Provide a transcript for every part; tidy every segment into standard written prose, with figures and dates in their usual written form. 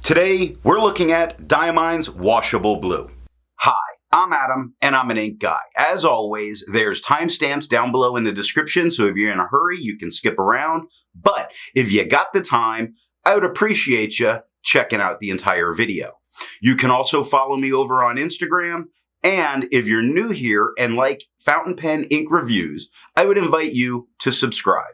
Today, we're looking at Diamine's Washable Blue. Hi, I'm Adam, and I'm an ink guy. As always, there's timestamps down below in the description, so if you're in a hurry, you can skip around. But if you got the time, I would appreciate you checking out the entire video. You can also follow me over on Instagram, and if you're new here and like fountain pen ink reviews, I would invite you to subscribe.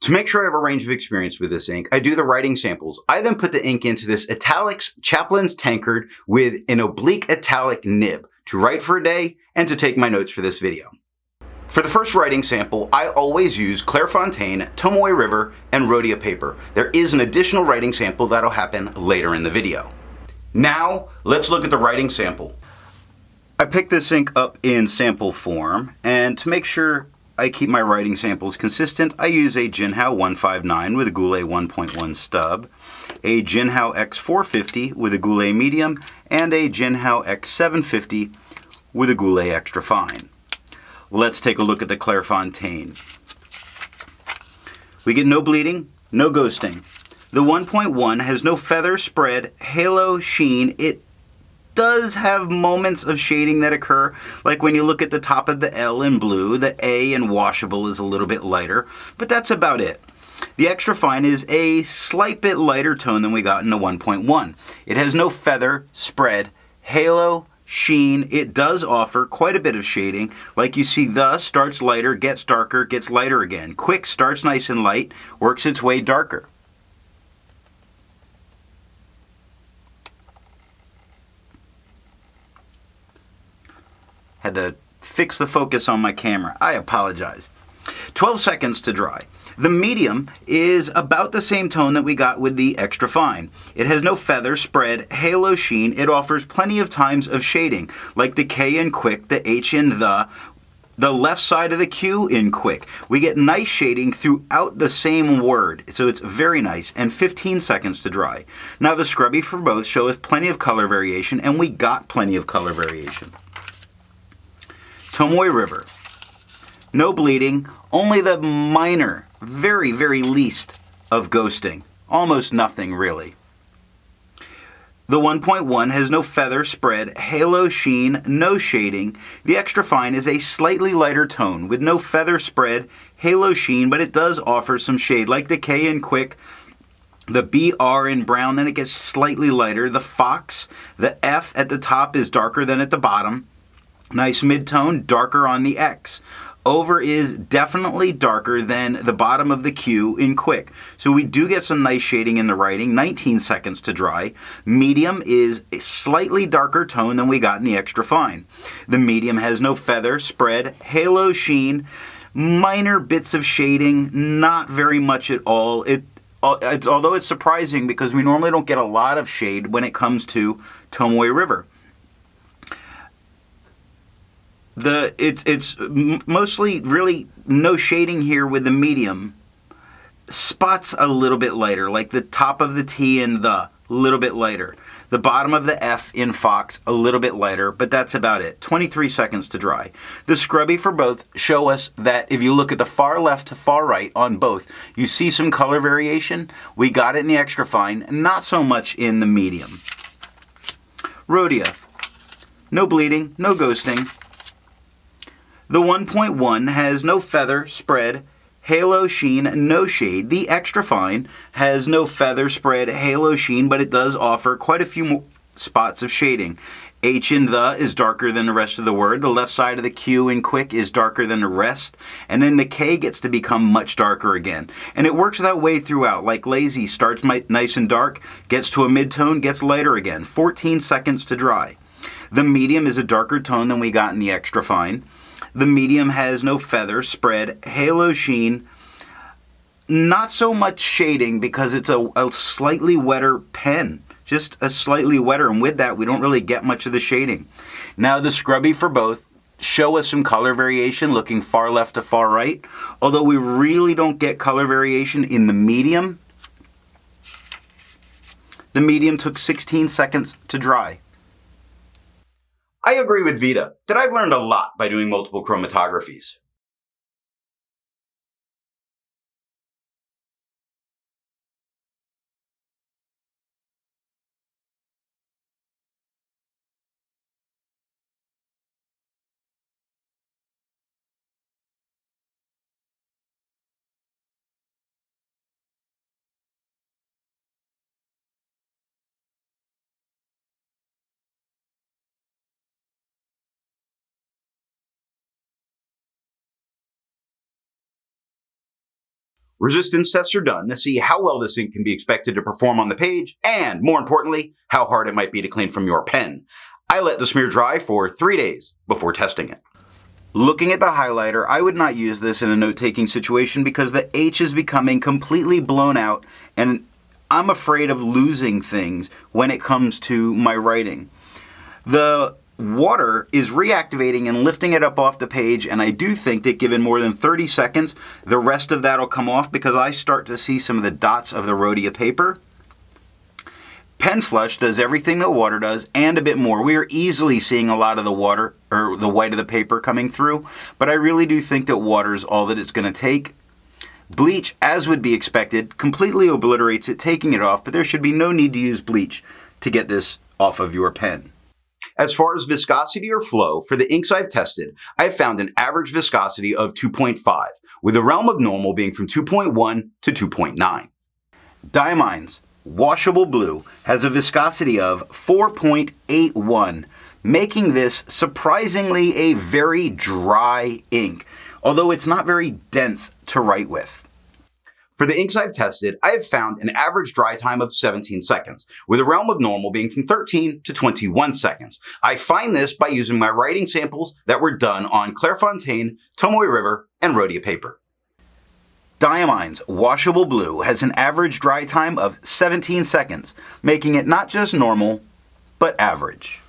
To make sure I have a range of experience with this ink, I do the writing samples. I then put the ink into this Italics Chaplin's tankard with an oblique italic nib to write for a day and to take my notes for this video. For the first writing sample, I always use Clairfontaine, Tomoe River, and Rhodia paper. There is an additional writing sample that'll happen later in the video. Now, let's look at the writing sample. I picked this ink up in sample form, and to make sure I keep my writing samples consistent, I use a Jinhao 159 with a Goulet 1.1 stub, a Jinhao X450 with a Goulet medium, and a Jinhao X750 with a Goulet extra fine. Let's take a look at the Clairfontaine. We get no bleeding, no ghosting. The 1.1 has no feather, spread, halo, sheen. It does have moments of shading that occur, like when you look at the top of the L in blue, the A in washable is a little bit lighter, but that's about it. The extra fine is a slight bit lighter tone than we got in the 1.1. It has no feather, spread, halo, sheen. It does offer quite a bit of shading, like you see the starts lighter, gets darker, gets lighter again. Quick starts nice and light, works its way darker. Had to fix the focus on my camera. I apologize. 12 seconds to dry. The medium is about the same tone that we got with the extra fine. It has no feather, spread, halo, sheen. It offers plenty of times of shading, like the K in quick, the H in the left side of the Q in quick. We get nice shading throughout the same word, so it's very nice, and 15 seconds to dry. Now the scrubby for both show us plenty of color variation, and we got plenty of color variation. Tomoe River. No bleeding, only the minor, very, very least of ghosting. Almost nothing, really. The 1.1 has no feather, spread, halo, sheen, no shading. The extra fine is a slightly lighter tone with no feather, spread, halo, sheen, but it does offer some shade, like the K in quick, the BR in brown, then it gets slightly lighter. The Fox, the F at the top is darker than at the bottom. Nice mid-tone, darker on the X. Over is definitely darker than the bottom of the Q in quick. So we do get some nice shading in the writing. 19 seconds to dry. Medium is a slightly darker tone than we got in the extra fine. The medium has no feather, spread, halo, sheen, minor bits of shading, not very much at all. Although it's surprising because we normally don't get a lot of shade when it comes to Tomoe River. It's mostly really no shading here with the medium. Spots a little bit lighter, like the top of the T in the, a little bit lighter. The bottom of the F in Fox, a little bit lighter, but that's about it. 23 seconds to dry. The scrubby for both show us that if you look at the far left to far right on both, you see some color variation. We got it in the extra fine, not so much in the medium. Rhodia. No bleeding, no ghosting. The 1.1 has no feather, spread, halo, sheen, no shade. The extra fine has no feather, spread, halo, sheen, but it does offer quite a few more spots of shading. H in the is darker than the rest of the word. The left side of the Q in quick is darker than the rest. And then the K gets to become much darker again. And it works that way throughout. Like lazy, starts nice and dark, gets to a mid-tone, gets lighter again. 14 seconds to dry. The medium is a darker tone than we got in the extra fine. The medium has no feather, spread, halo, sheen, not so much shading because it's a slightly wetter pen. Just a slightly wetter, and with that we don't really get much of the shading. Now the scrubby for both show us some color variation looking far left to far right, although we really don't get color variation in the medium. The medium took 16 seconds to dry. I agree with Vita that I've learned a lot by doing multiple chromatographies. Resistance tests are done to see how well this ink can be expected to perform on the page, and more importantly, how hard it might be to clean from your pen. I let the smear dry for 3 days before testing it. Looking at the highlighter, I would not use this in a note-taking situation because the H is becoming completely blown out and I'm afraid of losing things when it comes to my writing. The water is reactivating and lifting it up off the page, and I do think that given more than 30 seconds, the rest of that will come off because I start to see some of the dots of the Rhodia paper. Pen Flush does everything that water does and a bit more. We are easily seeing a lot of the water or the white of the paper coming through, but I really do think that water is all that it's going to take. Bleach, as would be expected, completely obliterates it, taking it off, but there should be no need to use bleach to get this off of your pen. As far as viscosity or flow, for the inks I've tested, I've found an average viscosity of 2.5, with the realm of normal being from 2.1 to 2.9. Diamine's Washable Blue has a viscosity of 4.81, making this surprisingly a very dry ink, although it's not very dense to write with. For the inks I've tested, I have found an average dry time of 17 seconds, with a realm of normal being from 13 to 21 seconds. I find this by using my writing samples that were done on Clairfontaine, Tomoe River, and Rhodia paper. Diamine's Washable Blue has an average dry time of 17 seconds, making it not just normal, but average.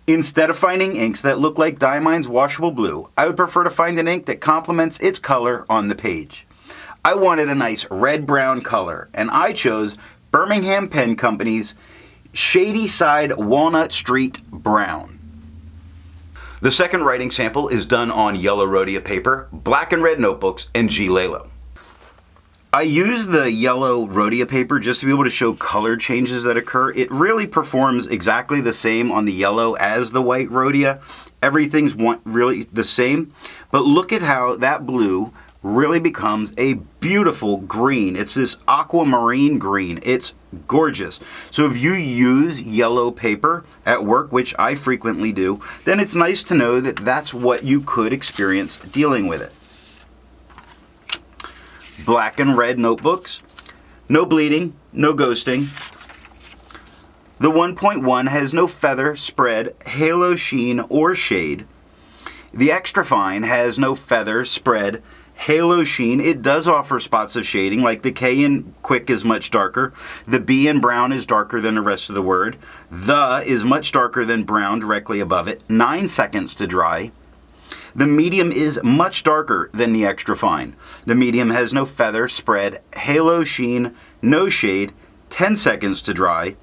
Instead of finding inks that look like Diamine's Washable Blue, I would prefer to find an ink that complements its color on the page. I wanted a nice red-brown color, and I chose Birmingham Pen Company's Shadyside Walnut Street Brown. The second writing sample is done on yellow Rhodia paper, black and red notebooks, and G Lalo. I use the yellow Rhodia paper just to be able to show color changes that occur. It really performs exactly the same on the yellow as the white Rhodia. Everything's really the same, but look at how that blue really becomes a beautiful green. It's this aquamarine green. It's gorgeous. So if you use yellow paper at work, which I frequently do, then it's nice to know that that's what you could experience dealing with it. Black and red notebooks. No bleeding, no ghosting. The 1.1 has no feather, spread, halo sheen, or shade. The extra fine has no feather, spread, halo sheen. It does offer spots of shading, like the K in quick is much darker. The B in brown is darker than the rest of the word. The is much darker than brown directly above it. 9 seconds to dry. The medium is much darker than the extra fine. The medium has no feather, spread, halo sheen, no shade. 10 seconds to dry.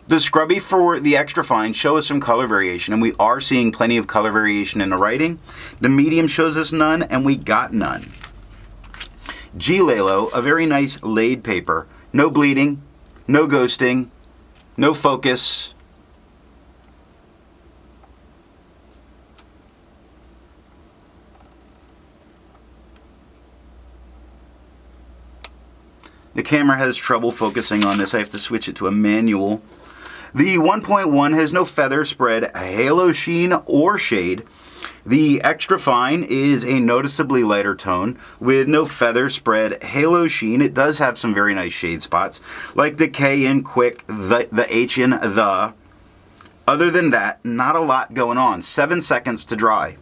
The scrubby for the extra fine shows us some color variation, and we are seeing plenty of color variation in the writing. The medium shows us none, and we got none. G Lalo, a very nice laid paper. No bleeding, no ghosting, no focus. The camera has trouble focusing on this. I have to switch it to a manual. The 1.1 has no feather, spread, halo sheen, or shade. The extra fine is a noticeably lighter tone with no feather, spread, halo sheen. It does have some very nice shade spots, like the K in quick, the H in the. Other than that, not a lot going on. 7 seconds to dry.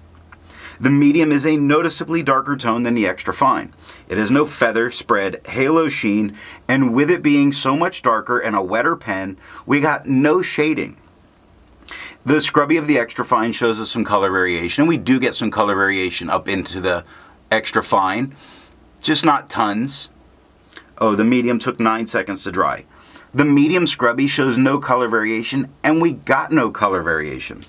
The medium is a noticeably darker tone than the extra fine. It has no feather, spread, halo sheen, and with it being so much darker and a wetter pen, we got no shading. The scrubby of the extra fine shows us some color variation, and we do get some color variation up into the extra fine, just not tons. Oh, the medium took 9 seconds to dry. The medium scrubby shows no color variation, and we got no color variation.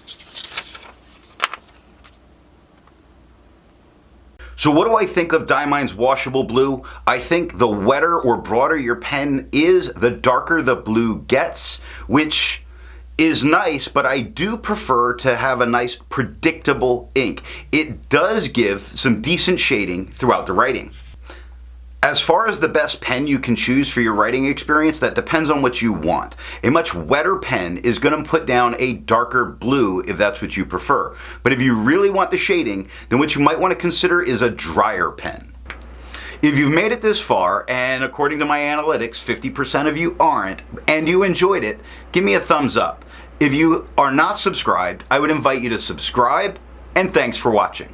So what do I think of Diamine's Washable Blue? I think the wetter or broader your pen is, the darker the blue gets, which is nice, but I do prefer to have a nice predictable ink. It does give some decent shading throughout the writing. As far as the best pen you can choose for your writing experience, that depends on what you want. A much wetter pen is going to put down a darker blue if that's what you prefer. But if you really want the shading, then what you might want to consider is a drier pen. If you've made it this far, and according to my analytics, 50% of you aren't, and you enjoyed it, give me a thumbs up. If you are not subscribed, I would invite you to subscribe, and thanks for watching.